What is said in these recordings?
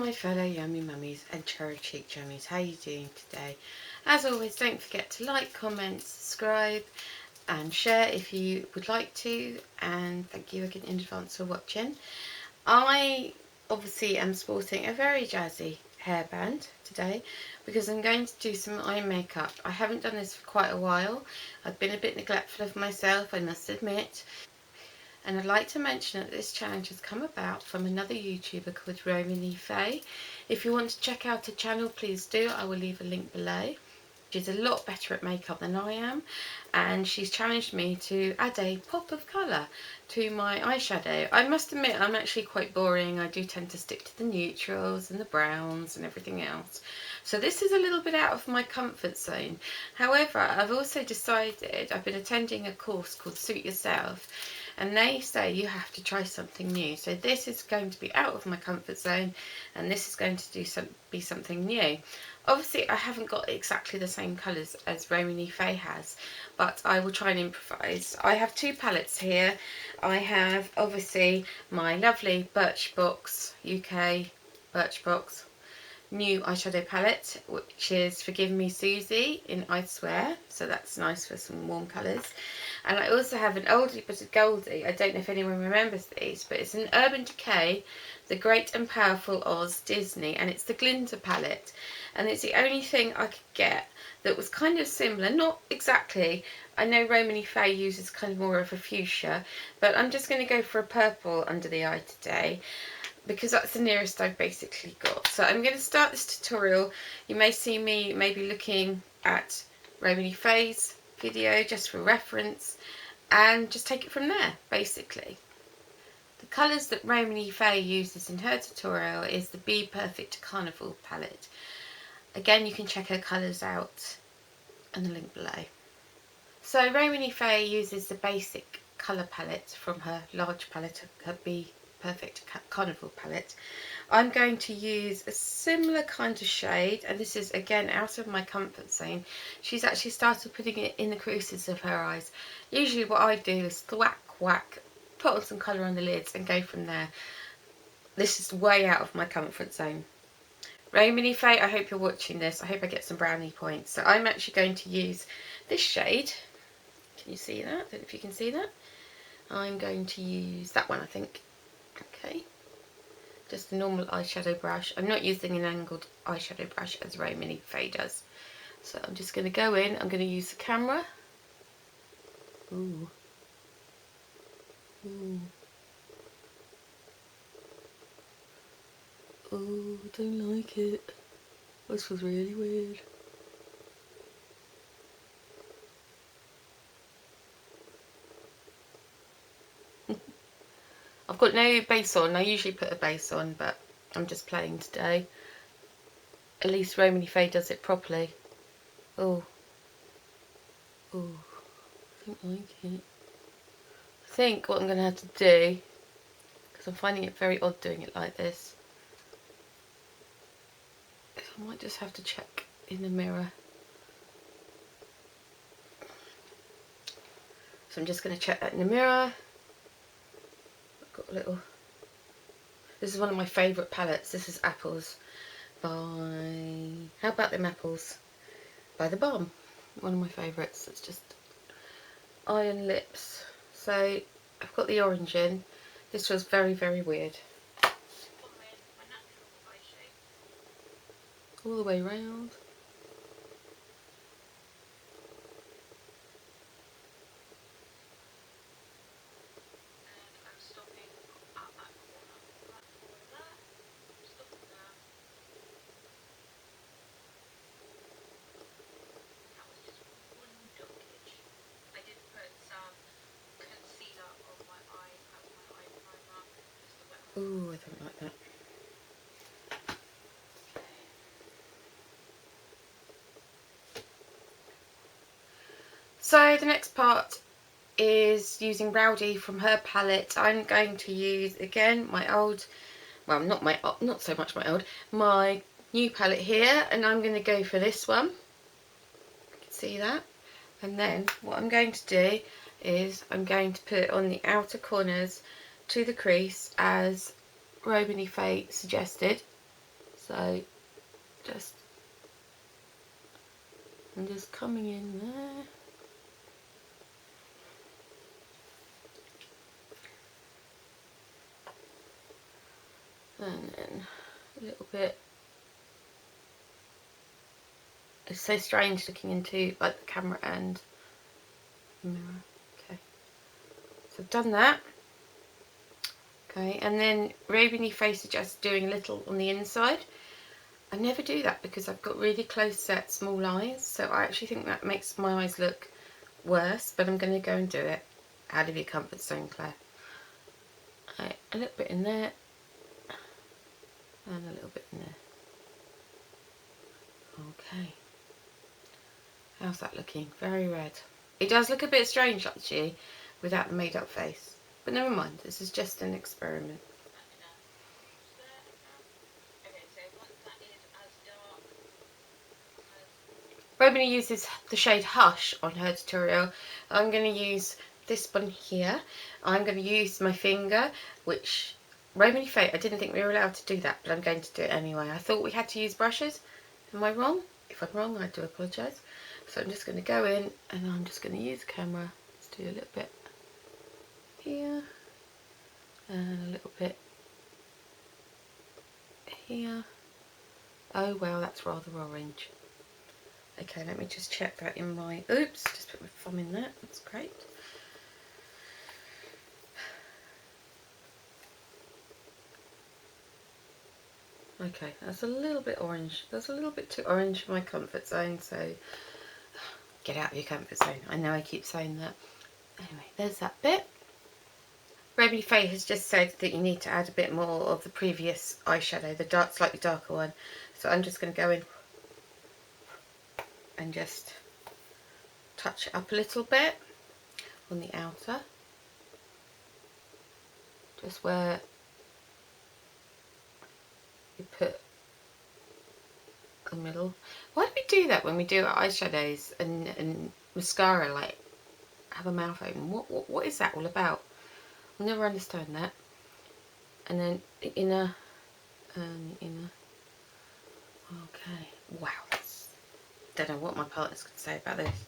my fellow yummy mummies and cherry cheek jammies, how are you doing today? As always, don't forget to like, comment, subscribe and share if you would like to, and thank you again in advance for watching. I obviously am sporting a very jazzy hairband today because I'm going to do some eye makeup. I haven't done this for quite a while. I've been a bit neglectful of myself, I must admit. And I'd like to mention that this challenge has come about from another YouTuber called Romanyfaye. If you want to check out her channel, please do. I will leave a link below. She's a lot better at makeup than I am, and she's challenged me to add a pop of colour to my eyeshadow. I must admit I'm actually quite boring. I do tend to stick to the neutrals and the browns and everything else. So this is a little bit out of my comfort zone. However, I've also decided, I've been attending a course called Suit Yourself, and they say you have to try something new. So this is going to be out of my comfort zone, and this is going to be something new. Obviously I haven't got exactly the same colours as Romanyfaye has, but I will try and improvise. I have two palettes here. I have obviously my lovely Birchbox, UK Birchbox new eyeshadow palette, which is Forgive Me Susie in I Swear, so that's nice for some warm colours. And I also have an oldie but a goldie. I don't know if anyone remembers these, but it's an Urban Decay The Great and Powerful Oz Disney, and it's the Glinter palette, and it's the only thing I could get that was kind of similar, not exactly. I know Romanyfaye uses kind of more of a fuchsia, but I'm just going to go for a purple under the eye today, because that's the nearest I've basically got. So I'm going to start this tutorial. You may see me maybe looking at Romanyfaye's video just for reference, and just take it from there basically. The colours that Romanyfaye uses in her tutorial is the Be Perfect Carnival palette. Again, you can check her colours out in the link below. So Romanyfaye uses the basic colour palette from her large palette, her Be Perfect Carnival palette. I'm going to use a similar kind of shade, and this is again out of my comfort zone. She's actually started putting it in the creases of her eyes. Usually what I do is thwack, whack, put on some colour on the lids and go from there. This is way out of my comfort zone. Romanyfaye, I hope you're watching this. I hope I get some brownie points. So I'm actually going to use this shade. Can you see that? I don't know if you can see that. I'm going to use that one, I think. Okay, just a normal eyeshadow brush. I'm not using an angled eyeshadow brush as Romanyfaye does. So I'm just going to go in, I'm going to use the camera. Ooh. Ooh. Oh, I don't like it. This was really weird. I've got no base on. I usually put a base on, but I'm just playing today. At least Romanyfaye does it properly. Oh. Oh. I don't like it. I think what I'm going to have to do, because I'm finding it very odd doing it like this, is I might just have to check in the mirror. So I'm just going to check that in the mirror. I've got a little... This is one of my favourite palettes. This is Apples by... How about them apples? By The Balm. One of my favourites. It's just Iron Lips. So I've got the orange in. This was very, very weird. All the way round. Ooh, I don't like that. So the next part is using Rowdy from her palette. I'm going to use again my old, well, not so much my old, my new palette here, and I'm going to go for this one. You can see that. And then what I'm going to do is I'm going to put it on the outer corners to the crease as Romanyfaye suggested. So I'm just coming in there. And then a little bit. It's so strange looking into like the camera and the mirror. Okay, so I've done that. Okay, and then Romanyfaye suggests doing a little on the inside. I never do that because I've got really close set small eyes, so I actually think that makes my eyes look worse, but I'm going to go and do it out of your comfort zone, Claire. Right, a little bit in there and a little bit in there. Okay, how's that looking? Very red. It does look a bit strange actually without the made up face, but never mind, this is just an experiment. Romany uses the shade Hush on her tutorial. I'm going to use this one here. I'm going to use my finger, which Romanyfaye, I didn't think we were allowed to do that, but I'm going to do it anyway. I thought we had to use brushes. Am I wrong? If I'm wrong, I do apologise. So I'm just going to go in and I'm just going to use the camera. Let's do a little bit here and a little bit here. Oh well, that's rather orange. Okay, let me just check that in my... Oops, just put my thumb in there. That's great. Okay, that's a little bit orange. That's a little bit too orange for my comfort zone, so get out of your comfort zone. I know I keep saying that. Anyway, there's that bit. Romanyfaye has just said that you need to add a bit more of the previous eyeshadow, the dark, slightly darker one. So I'm just going to go in and just touch it up a little bit on the outer. Just where you put the middle. Why do we do that when we do eyeshadows and mascara, like have a mouth open? What is that all about? I'll never understand that. And then the inner and the inner. Okay, wow, don't know what my partner's going to say about this.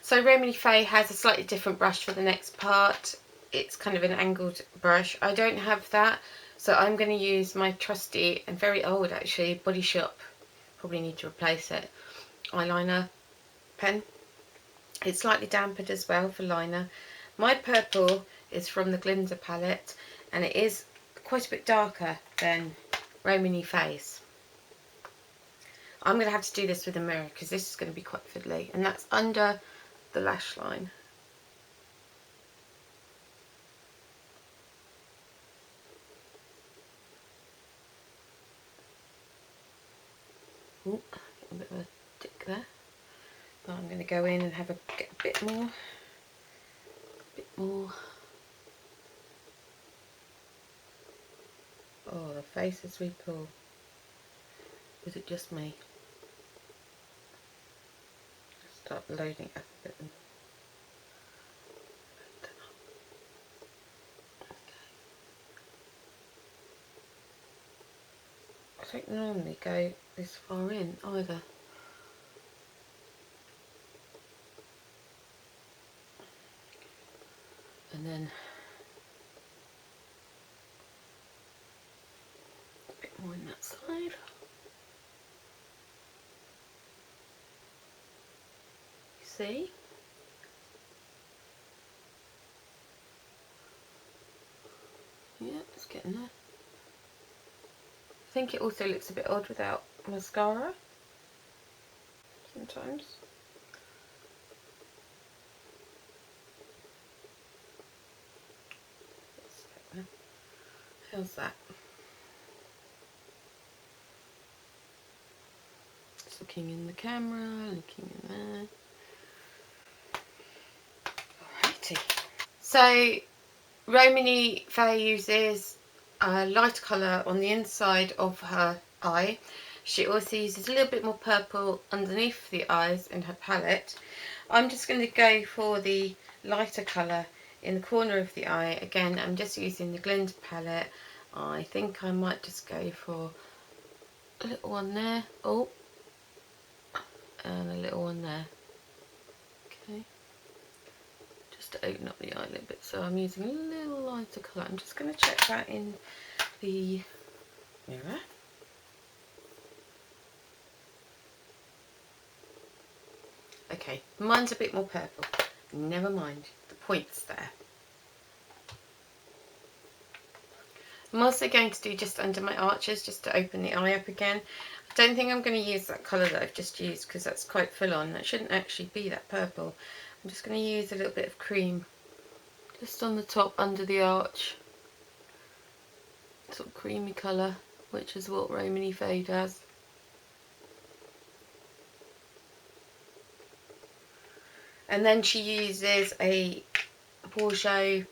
So Romanyfaye has a slightly different brush for the next part. It's kind of an angled brush. I don't have that, so I'm going to use my trusty and very old actually Body Shop, probably need to replace it, eyeliner pen. It's slightly dampened as well for liner. My purple is from the Glinda palette and it is quite a bit darker than Romanyfaye's. I'm going to have to do this with a mirror because this is going to be quite fiddly, and that's under the lash line. Ooh, a bit of a tick there. Now I'm going to go in and have get a bit more. Oh, the faces we pull. Is it just me? Start loading up a bit. I don't normally go this far in either. And then a bit more on that side. You see? Yeah, it's getting there. I think it also looks a bit odd without mascara sometimes. How's that? Just looking in the camera, looking in there. Alrighty. So Romanyfaye uses a light colour on the inside of her eye. She also uses a little bit more purple underneath the eyes in her palette. I'm just going to go for the lighter colour in the corner of the eye. Again, I'm just using the Glinda palette. I think I might just go for A little one there. Oh. And a little one there. Okay. Just to open up the eye a little bit. So I'm using a little lighter colour. I'm just going to check that in the mirror. Okay, mine's a bit more purple. Never mind, the point's there. I'm also going to do just under my arches, just to open the eye up again. I don't think I'm going to use that colour that I've just used, because that's quite full on. That shouldn't actually be that purple. I'm just going to use a little bit of cream, just on the top, under the arch. Sort of creamy colour, which is what Romanyfaye does. And then she uses a Bourgeois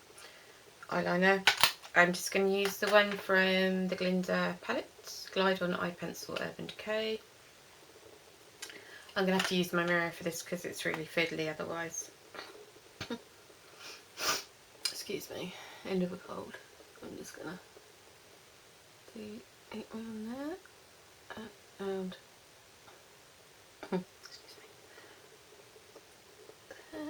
eyeliner. I'm just going to use the one from the Glinda palette, Glide On Eye Pencil Urban Decay. I'm going to have to use my mirror for this because it's really fiddly otherwise. Excuse me, end of a cold. I'm just going to do it around there, and excuse me, there.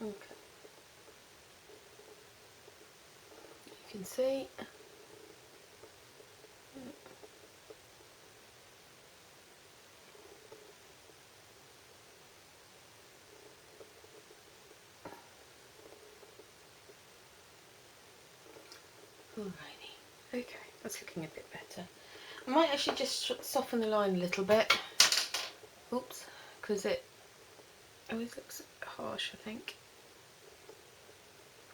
Okay. You can see. Alrighty. Okay, that's looking a bit better. I might actually just soften the line a little bit. Oops, because it always looks a bit harsh, I think,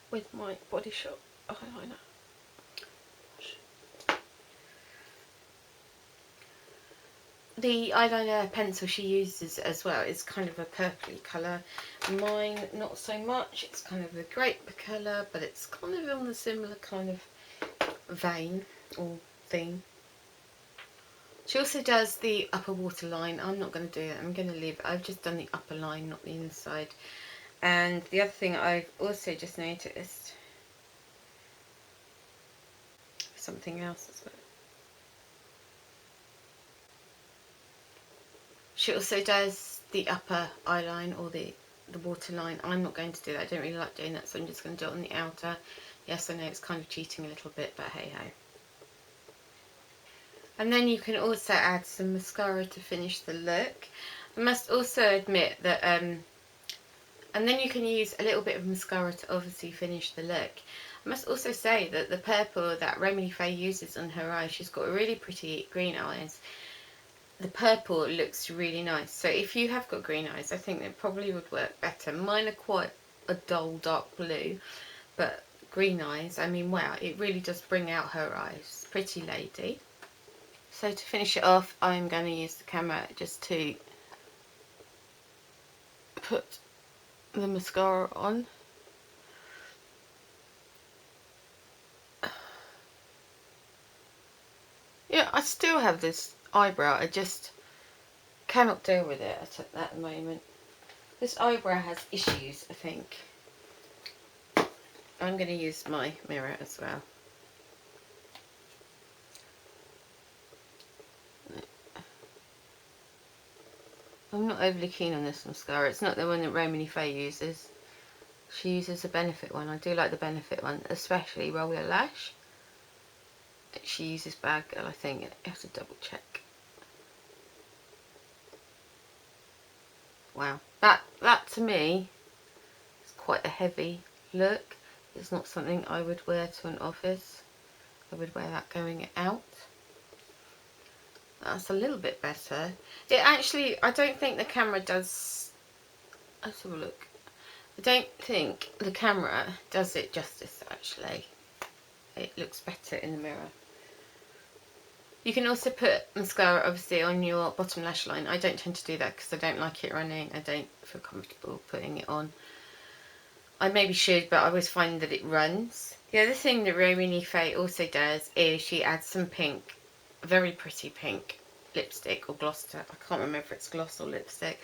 with my Body Shop eyeliner. The eyeliner pencil she uses as well is kind of a purpley colour. Mine, not so much. It's kind of a grape colour, but it's kind of on the similar kind of vein or theme. She also does the upper waterline. I'm not going to do that. I'm going to leave it. I've just done the upper line, not the inside. And the other thing I've also just noticed, something else as well. She also does the upper eyeline or the waterline. I'm not going to do that. I don't really like doing that, so I'm just going to do it on the outer. Yes, I know it's kind of cheating a little bit, but hey ho. And then you can also add some mascara to finish the look. I must also admit that, and then you can use a little bit of mascara to obviously finish the look. I must also say that the purple that Romanyfaye uses on her eyes, she's got really pretty green eyes. The purple looks really nice. So if you have got green eyes, I think that probably would work better. Mine are quite a dull dark blue, but green eyes, I mean, wow, it really does bring out her eyes. Pretty lady. So to finish it off, I'm going to use the camera just to put the mascara on. Yeah, I still have this eyebrow. I just cannot deal with it at the moment. This eyebrow has issues, I think. I'm going to use my mirror as well. I'm not overly keen on this mascara. It's not the one that Romanyfaye uses. She uses the Benefit one. I do like the Benefit one, especially Roller Lash. She uses Bad Girl, I think. I have to double check. Wow. That to me is quite a heavy look. It's not something I would wear to an office. I would wear that going out. That's a little bit better. It actually, I don't think the camera does... Let's have a look. I don't think the camera does it justice, actually. It looks better in the mirror. You can also put mascara, obviously, on your bottom lash line. I don't tend to do that because I don't like it running. I don't feel comfortable putting it on. I maybe should, but I always find that it runs. The other thing that Romanyfaye also does is she adds some pink, very pretty pink lipstick or gloss to, I can't remember if it's gloss or lipstick.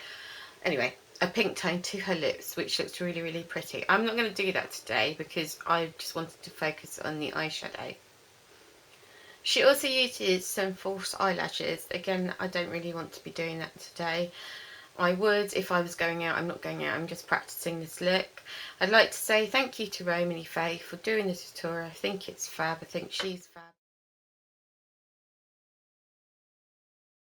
Anyway, a pink tone to her lips, which looks really, really pretty. I'm not going to do that today because I just wanted to focus on the eyeshadow. She also uses some false eyelashes. Again, I don't really want to be doing that today. I would if I was going out. I'm not going out, I'm just practicing this look. I'd like to say thank you to Romanyfaye for doing the tutorial. I think it's fab. I think she's fab.